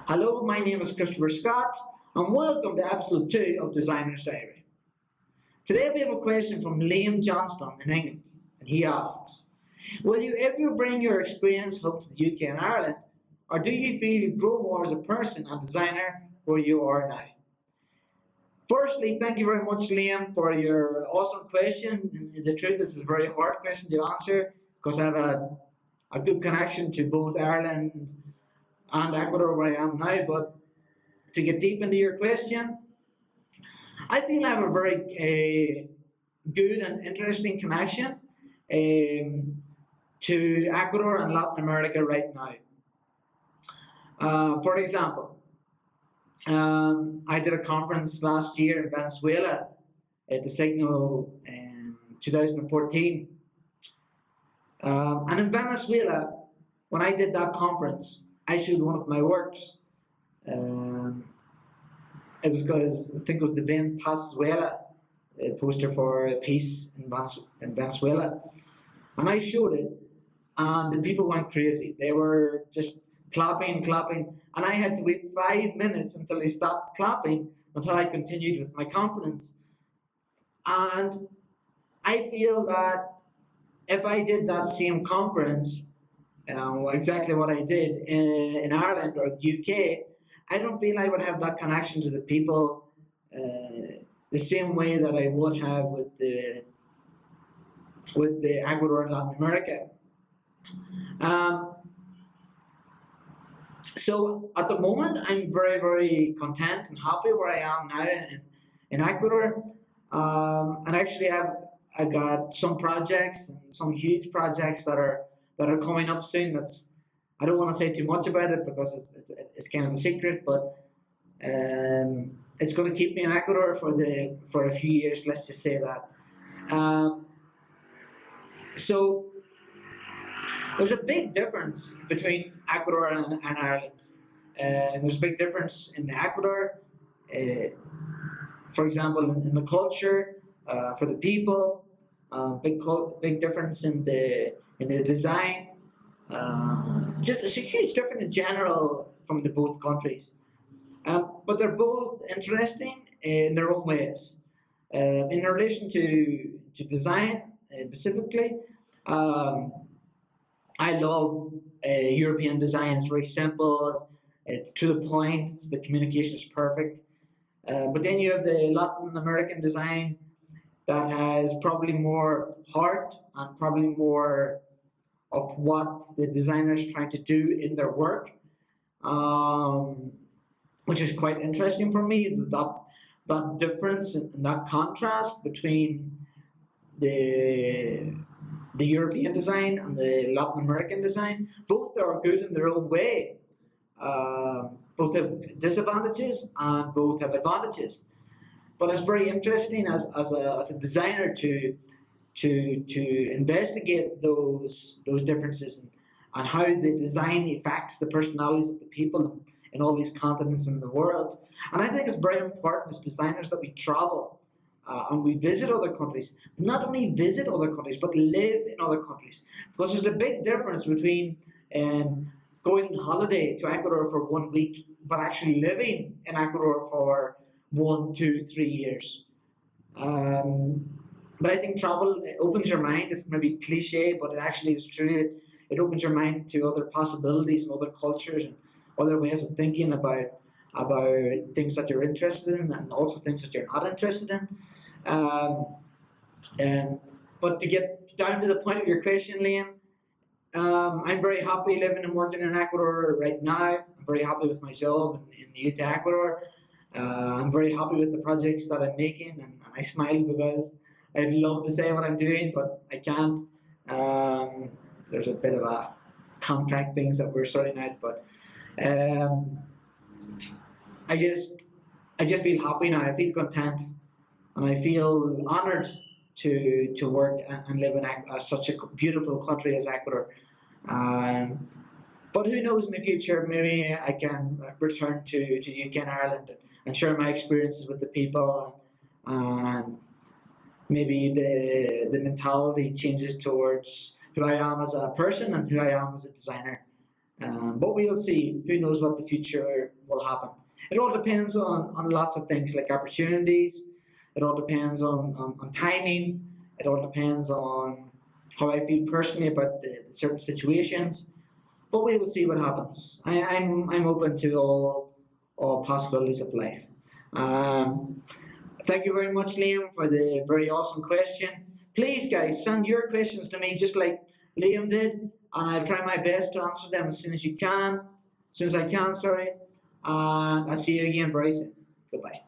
Hello, my name is Christopher Scott, and welcome to episode 2 of Designer's Diary. Today we have a question from Liam Johnston in England, and he asks, will you ever bring your experience home to the UK and Ireland, or do you feel you grow more as a person and designer where you are now? Firstly, thank you very much, Liam, for your awesome question. The truth is, it's a very hard question to answer because I have a good connection to both Ireland and Ecuador where I am now. But to get deep into your question, I feel I have a very good and interesting connection to Ecuador and Latin America right now. For example, I did a conference last year in Venezuela at the Signal in 2014. And in Venezuela, when I did that conference, I showed one of my works. It was called, I think it was the Ven Pazuela poster for peace in Venezuela. And I showed it, and the people went crazy. They were just clapping, and I had to wait 5 minutes until they stopped clapping until I continued with my conference. And I feel that if I did that same conference, exactly what I did in Ireland or the UK, I don't feel I would have that connection to the people the same way that I would have with the Ecuador and Latin America. So at the moment, I'm very, very content and happy where I am now in Ecuador. And actually, I've got some projects, some huge projects that are coming up soon. I don't want to say too much about it because it's kind of a secret, but it's going to keep me in Ecuador for a few years. Let's just say that. So there's a big difference between Ecuador and Ireland. There's a big difference in Ecuador, for example, in the culture, for the people. Big difference in the design. Just it's a huge difference in general from the both countries. But they're both interesting in their own ways. In relation to design specifically, I love European design. It's very simple. It's to the point. The communication is perfect. But then you have the Latin American design that has probably more heart and probably more of what the designer is trying to do in their work, which is quite interesting for me. That difference and that contrast between the European design and the Latin American design, both are good in their own way. Both have disadvantages and both have advantages. But it's very interesting as a designer to investigate those differences and how the design affects the personalities of the people in all these continents in the world. And I think it's very important as designers that we travel and we visit other countries. Not only visit other countries, but live in other countries. Because there's a big difference between going on holiday to Ecuador for 1 week, but actually living in Ecuador for 1, 2, 3 years. But I think travel opens your mind. It's maybe cliche, but it actually is true. It opens your mind to other possibilities and other cultures and other ways of thinking about things that you're interested in and also things that you're not interested in. But to get down to the point of your question, Liam, I'm very happy living and working in Ecuador right now. I'm very happy with my job in Utah, Ecuador. I'm very happy with the projects that I'm making, and I smile because I'd love to say what I'm doing, but I can't. There's a bit of a contract things that we're sorting out, but I just feel happy now. I feel content, and I feel honoured to work and live in such a beautiful country as Ecuador. But who knows in the future? Maybe I can return to UK and Ireland and share my experiences with the people, and maybe the mentality changes towards who I am as a person and who I am as a designer. But we'll see. Who knows what the future will happen? It all depends on lots of things like opportunities. It all depends on timing. It all depends on how I feel personally about the certain situations. But we will see what happens. I'm open to all possibilities of life. Um, Thank you very much, Liam, for the very awesome question. Please, guys, send your questions to me just like Liam did, and I'll try my best to answer them as soon as I can. Sorry. And I'll see you again very soon. Goodbye.